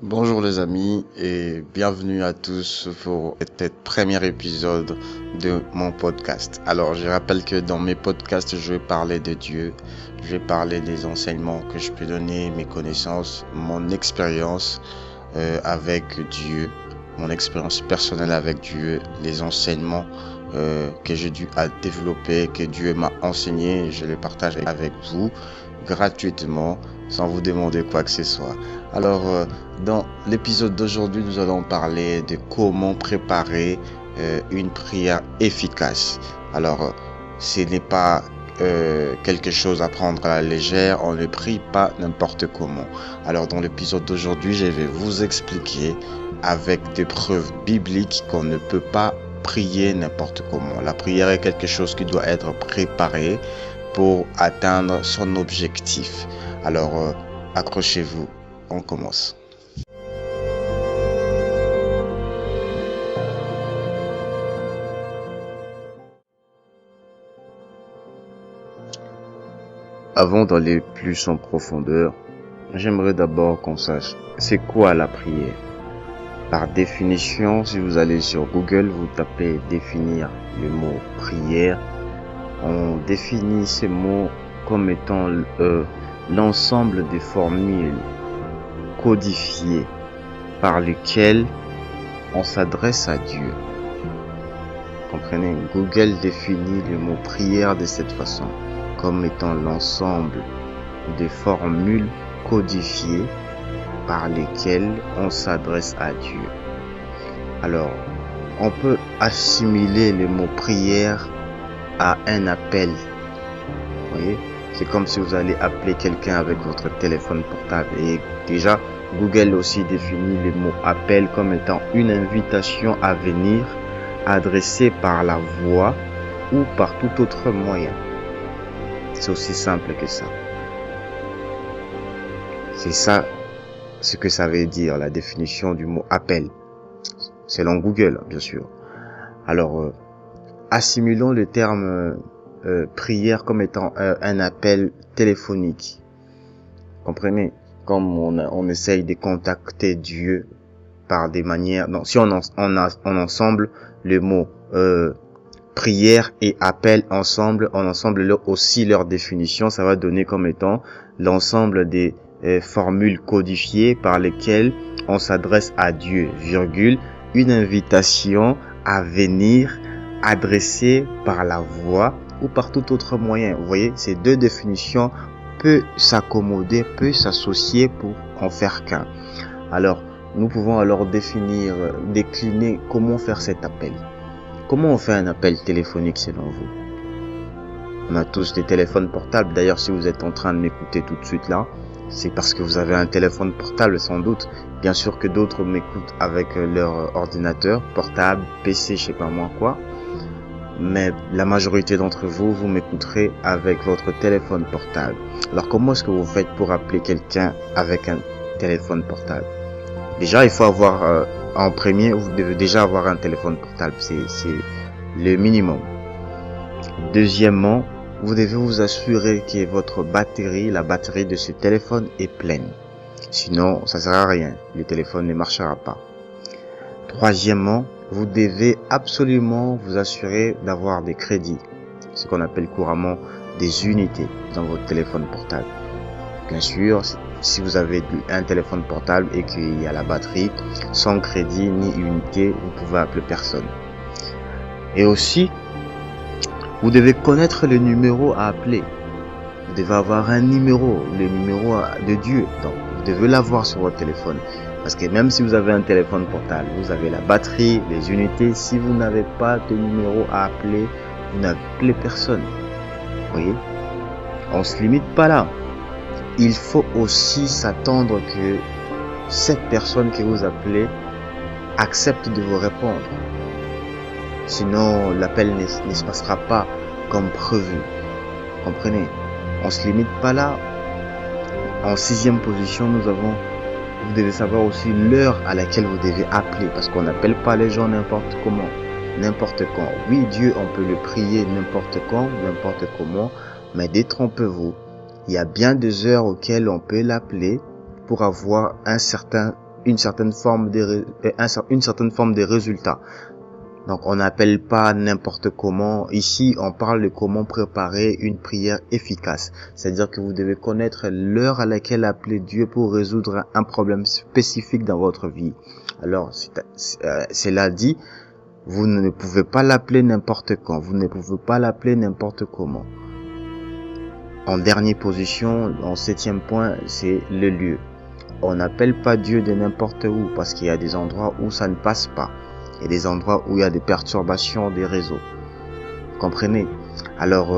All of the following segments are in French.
Bonjour les amis et bienvenue à tous pour cet premier épisode de mon podcast. Alors je rappelle que dans mes podcasts je vais parler de Dieu, je vais parler des enseignements que je peux donner, mes connaissances, mon expérience avec Dieu, mon expérience personnelle avec Dieu, les enseignements que j'ai dû développer, que Dieu m'a enseigné, je les partage avec vous gratuitement sans vous demander quoi que ce soit. Alors dans l'épisode d'aujourd'hui, nous allons parler de comment préparer une prière efficace. Alors, ce n'est pas quelque chose à prendre à la légère, on ne prie pas n'importe comment. Alors, dans l'épisode d'aujourd'hui, je vais vous expliquer avec des preuves bibliques qu'on ne peut pas prier n'importe comment. La prière est quelque chose qui doit être préparé pour atteindre son objectif. Alors, accrochez-vous, on commence. Avant d'aller plus en profondeur, j'aimerais d'abord qu'on sache c'est quoi la prière. Par définition, si vous allez sur Google, vous tapez définir le mot prière, on définit ces mots comme étant l'ensemble des formules codifiées par lesquelles on s'adresse à Dieu. Comprenez, Google définit le mot prière de cette façon, comme étant l'ensemble des formules codifiées par lesquelles on s'adresse à Dieu. Alors, on peut assimiler le mot prière à un appel. Vous voyez, c'est comme si vous allez appeler quelqu'un avec votre téléphone portable. Et déjà, Google aussi définit le mot appel comme étant une invitation à venir adressée par la voix ou par tout autre moyen. C'est aussi simple que ça. C'est ça ce que ça veut dire, la définition du mot appel, selon Google, bien sûr. Alors, assimilons le terme prière comme étant un appel téléphonique. Comprenez? Comme on essaye de contacter Dieu par des manières... Non, si on ensemble le mot prière et appel ensemble, aussi leur définition, ça va donner comme étant l'ensemble des formules codifiées par lesquelles on s'adresse à Dieu, une invitation à venir adressée par la voix ou par tout autre moyen. Vous voyez, ces deux définitions peuvent s'accommoder, peuvent s'associer pour en faire qu'un. Alors, nous pouvons alors décliner comment faire cet appel. Comment on fait un appel téléphonique selon vous? On a tous des téléphones portables. D'ailleurs, si vous êtes en train de m'écouter tout de suite là, c'est parce que vous avez un téléphone portable sans doute. Bien sûr que d'autres m'écoutent avec leur ordinateur portable, PC, je sais pas moi quoi. Mais la majorité d'entre vous, vous m'écouterez avec votre téléphone portable. Alors comment est-ce que vous faites pour appeler quelqu'un avec un téléphone portable? Déjà, il faut avoir, en premier, vous devez déjà avoir un téléphone portable. C'est le minimum. Deuxièmement, vous devez vous assurer que votre batterie, la batterie de ce téléphone est pleine. Sinon, ça sert à rien. Le téléphone ne marchera pas. Troisièmement, vous devez absolument vous assurer d'avoir des crédits. Ce qu'on appelle couramment des unités dans votre téléphone portable. Bien sûr, si vous avez un téléphone portable et qu'il y a la batterie, sans crédit ni unité, vous pouvez appeler personne. Et aussi, vous devez connaître le numéro à appeler. Vous devez avoir un numéro, le numéro de Dieu. Donc, vous devez l'avoir sur votre téléphone. Parce que même si vous avez un téléphone portable, vous avez la batterie, les unités. Si vous n'avez pas de numéro à appeler, vous n'appelez personne. Vous voyez? On ne se limite pas là. Il faut aussi s'attendre que cette personne que vous appelez accepte de vous répondre. Sinon, l'appel ne se passera pas comme prévu. Comprenez? On se limite pas là. En 6e position, vous devez savoir aussi l'heure à laquelle vous devez appeler. Parce qu'on n'appelle pas les gens n'importe comment, n'importe quand. Oui, Dieu, on peut le prier n'importe quand, n'importe comment. Mais détrompez-vous. Il y a bien des heures auxquelles on peut l'appeler pour avoir un certain une certaine forme de résultat. Donc on n'appelle pas n'importe comment. Ici, on parle de comment préparer une prière efficace. C'est-à-dire que vous devez connaître l'heure à laquelle appeler Dieu pour résoudre un problème spécifique dans votre vie. Alors, cela dit, vous ne pouvez pas l'appeler n'importe quand. Vous ne pouvez pas l'appeler n'importe comment. En dernière position, en 7e point, c'est le lieu. On n'appelle pas Dieu de n'importe où parce qu'il y a des endroits où ça ne passe pas. Il y a des endroits où il y a des perturbations des réseaux. Vous comprenez? Alors,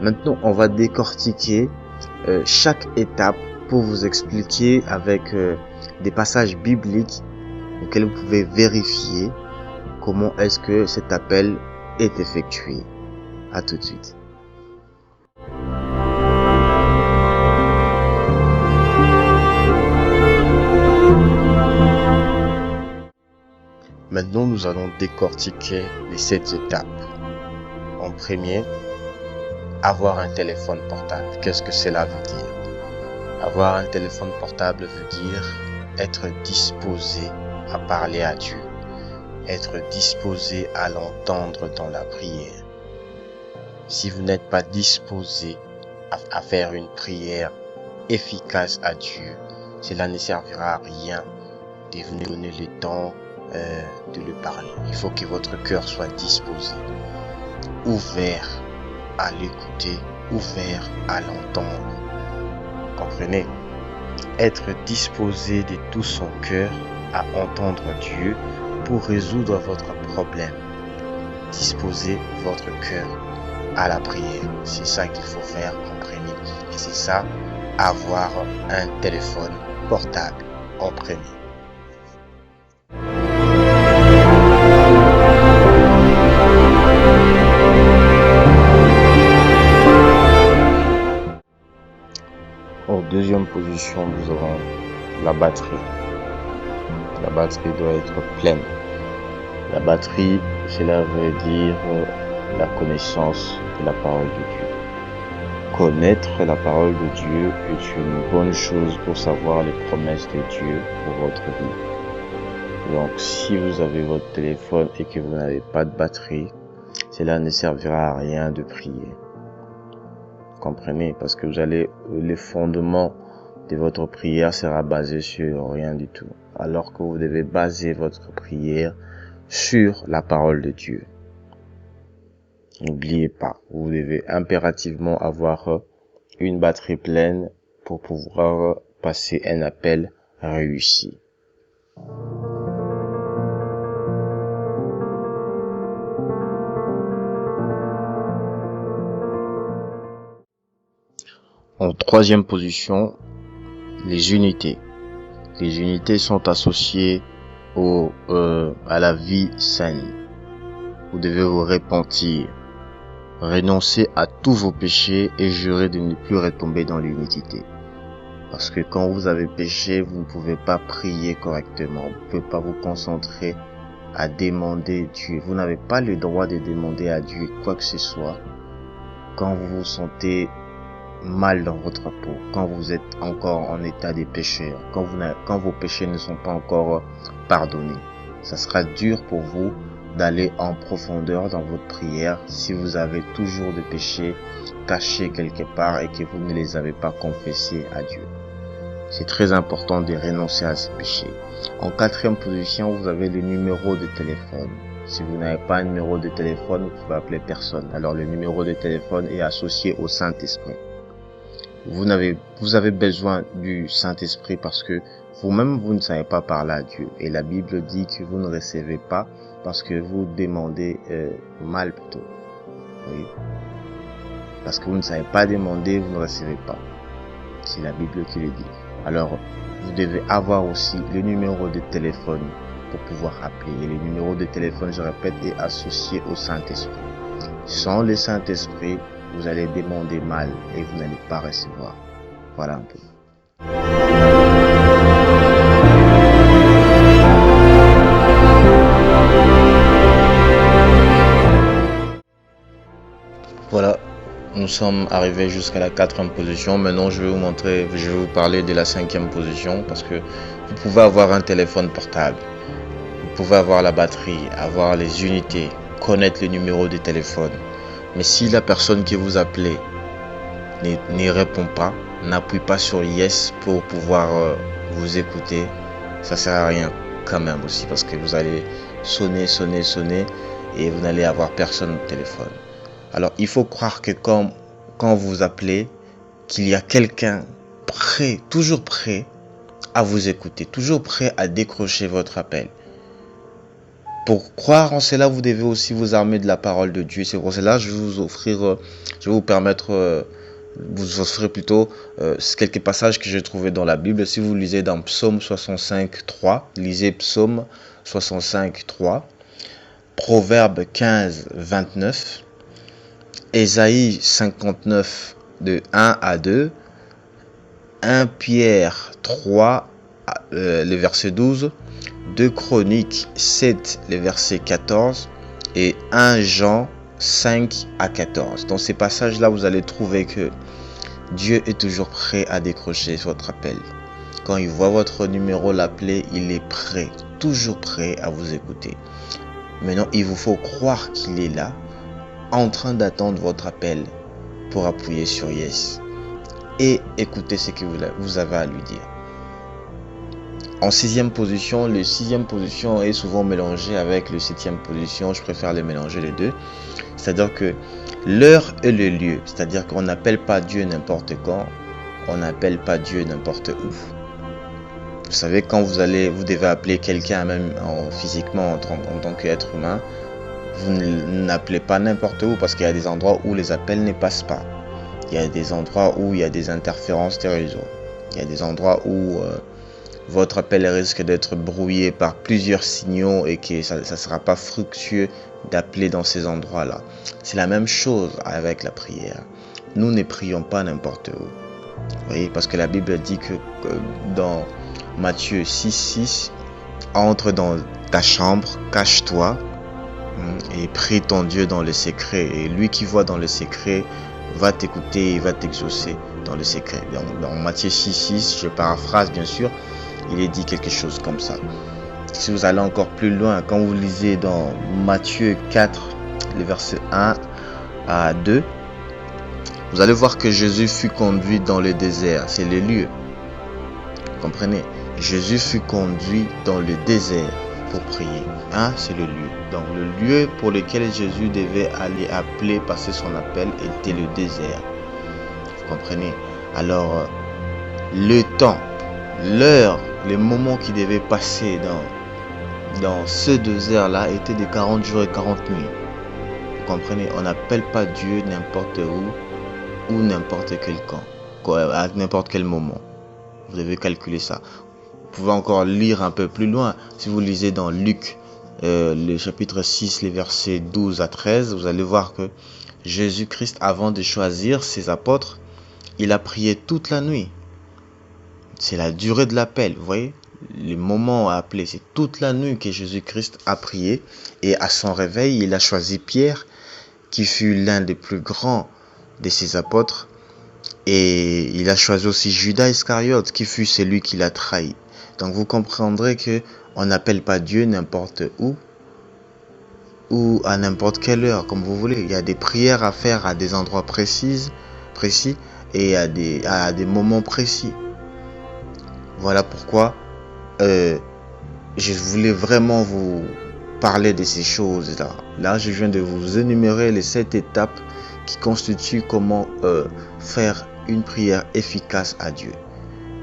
maintenant, on va décortiquer chaque étape pour vous expliquer avec des passages bibliques auxquels vous pouvez vérifier comment est-ce que cet appel est effectué. À tout de suite. Maintenant, nous allons décortiquer les 7 étapes. En premier, avoir un téléphone portable. Qu'est-ce que cela veut dire? Avoir un téléphone portable veut dire être disposé à parler à Dieu, être disposé à l'entendre dans la prière. Si vous n'êtes pas disposé à faire une prière efficace à Dieu, cela ne servira à rien de vous donner le temps de lui parler. Il faut que votre cœur soit disposé, ouvert à l'écouter, ouvert à l'entendre. Comprenez? Être disposé de tout son cœur à entendre Dieu pour résoudre votre problème. Disposez votre cœur à la prière. C'est ça qu'il faut faire en premier. Et c'est ça, avoir un téléphone portable en premier. En deuxième position, nous avons la batterie. La batterie doit être pleine. La batterie, cela veut dire la connaissance de la parole de Dieu. Connaître la parole de Dieu est une bonne chose pour savoir les promesses de Dieu pour votre vie. Donc, si vous avez votre téléphone et que vous n'avez pas de batterie, cela ne servira à rien de prier. Comprenez, parce que les fondements de votre prière sera basé sur rien du tout. Alors que vous devez baser votre prière sur la parole de Dieu. N'oubliez pas, vous devez impérativement avoir une batterie pleine pour pouvoir passer un appel réussi. En troisième position, les unités. Les unités sont associées à la vie saine. Vous devez vous repentir, renoncer à tous vos péchés et jurer de ne plus retomber dans l'iniquité. Parce que quand vous avez péché, vous ne pouvez pas prier correctement. Vous ne pouvez pas vous concentrer à demander Dieu. Vous n'avez pas le droit de demander à Dieu quoi que ce soit quand vous vous sentez mal dans votre peau, quand vous êtes encore en état de pécheur, quand vos péchés ne sont pas encore pardonnés. Ça sera dur pour vous d'aller en profondeur dans votre prière si vous avez toujours des péchés cachés quelque part et que vous ne les avez pas confessés à Dieu. C'est très important de renoncer à ces péchés. En quatrième position, vous avez le numéro de téléphone. Si vous n'avez pas un numéro de téléphone, vous pouvez appeler personne. Alors le numéro de téléphone est associé au Saint-Esprit. Vous avez besoin du Saint-Esprit parce que vous-même, vous ne savez pas parler à Dieu. Et la Bible dit que vous ne recevez pas parce que vous demandez mal plutôt. Oui. Parce que vous ne savez pas demander, vous ne recevez pas. C'est la Bible qui le dit. Alors, vous devez avoir aussi le numéro de téléphone pour pouvoir appeler. Et le numéro de téléphone, je répète, est associé au Saint-Esprit. Sans le Saint-Esprit, vous allez demander mal et vous n'allez pas recevoir. Voilà un peu. Voilà, nous sommes arrivés jusqu'à la 4e position. Maintenant, je vais vous parler de la 5e position parce que vous pouvez avoir un téléphone portable, vous pouvez avoir la batterie, avoir les unités, connaître le numéro de téléphone. Mais si la personne qui vous appelait n'y répond pas, n'appuie pas sur yes pour pouvoir vous écouter, ça sert à rien quand même aussi parce que vous allez sonner et vous n'allez avoir personne au téléphone. Alors il faut croire que quand vous appelez, qu'il y a quelqu'un prêt, toujours prêt à vous écouter, toujours prêt à décrocher votre appel. Pour croire en cela, vous devez aussi vous armer de la parole de Dieu. C'est pour cela que je vais vous permettre vous offrir plutôt quelques passages que j'ai trouvés dans la Bible. Si vous lisez dans Psaume 65.3, lisez Psaume 65.3, Proverbe 15.29, Ésaïe 59 de 1 à 2, 1 Pierre 3, le verset 12, 2 Chroniques 7, le verset 14 et 1 Jean 5 à 14. Dans ces passages-là, vous allez trouver que Dieu est toujours prêt à décrocher votre appel. Quand il voit votre numéro l'appeler, il est prêt, toujours prêt à vous écouter. Maintenant, il vous faut croire qu'il est là, en train d'attendre votre appel pour appuyer sur yes et écouter ce que vous avez à lui dire. En 6e position, le 6e position est souvent mélangé avec le 7e position. Je préfère les mélanger les deux. C'est-à-dire que l'heure et le lieu, c'est-à-dire qu'on n'appelle pas Dieu n'importe quand, on n'appelle pas Dieu n'importe où. Vous savez, quand vous devez appeler quelqu'un, même physiquement en tant qu'être humain, vous n'appelez pas n'importe où parce qu'il y a des endroits où les appels ne passent pas. Il y a des endroits où il y a des interférences des réseaux. Il y a des endroits où votre appel risque d'être brouillé par plusieurs signaux et que ça ne sera pas fructueux d'appeler dans ces endroits-là. C'est la même chose avec la prière. Nous ne prions pas n'importe où. Vous voyez, parce que la Bible dit que dans Matthieu 6.6, entre dans ta chambre, cache-toi et prie ton Dieu dans le secret. Et lui qui voit dans le secret va t'écouter et va t'exaucer dans le secret. Dans Matthieu 6.6, je paraphrase bien sûr, il est dit quelque chose comme ça. Si vous allez encore plus loin, quand vous lisez dans Matthieu 4, les versets 1 à 2, vous allez voir que Jésus fut conduit dans le désert. C'est le lieu. Vous comprenez? Jésus fut conduit dans le désert pour prier. C'est le lieu. Donc le lieu pour lequel Jésus devait aller appeler, passer son appel, était le désert. Vous comprenez? Alors, le temps, l'heure, les moments qui devaient passer dans ce désert-là étaient de 40 jours et 40 nuits. Vous comprenez? On n'appelle pas Dieu n'importe où ou n'importe quel quand, à n'importe quel moment. Vous devez calculer ça. Vous pouvez encore lire un peu plus loin. Si vous lisez dans Luc, le chapitre 6, les versets 12 à 13, vous allez voir que Jésus-Christ, avant de choisir ses apôtres, il a prié toute la nuit. C'est la durée de l'appel, vous voyez? Les moments à appeler, c'est toute la nuit que Jésus-Christ a prié. Et à son réveil, il a choisi Pierre, qui fut l'un des plus grands de ses apôtres. Et il a choisi aussi Judas Iscariote, qui fut celui qui l'a trahi. Donc vous comprendrez que on n'appelle pas Dieu n'importe où ou à n'importe quelle heure, comme vous voulez. Il y a des prières à faire à des endroits précis et à des moments précis. Voilà pourquoi je voulais vraiment vous parler de ces choses-là. Là, je viens de vous énumérer les 7 étapes qui constituent comment faire une prière efficace à Dieu.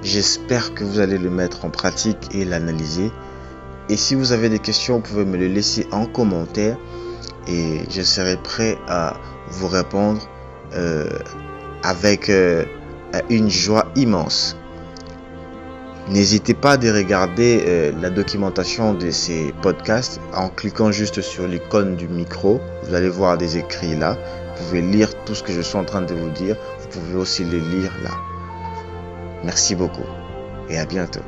J'espère que vous allez le mettre en pratique et l'analyser. Et si vous avez des questions, vous pouvez me les laisser en commentaire et je serai prêt à vous répondre avec une joie immense. N'hésitez pas à regarder la documentation de ces podcasts en cliquant juste sur l'icône du micro. Vous allez voir des écrits là. Vous pouvez lire tout ce que je suis en train de vous dire. Vous pouvez aussi les lire là. Merci beaucoup et à bientôt.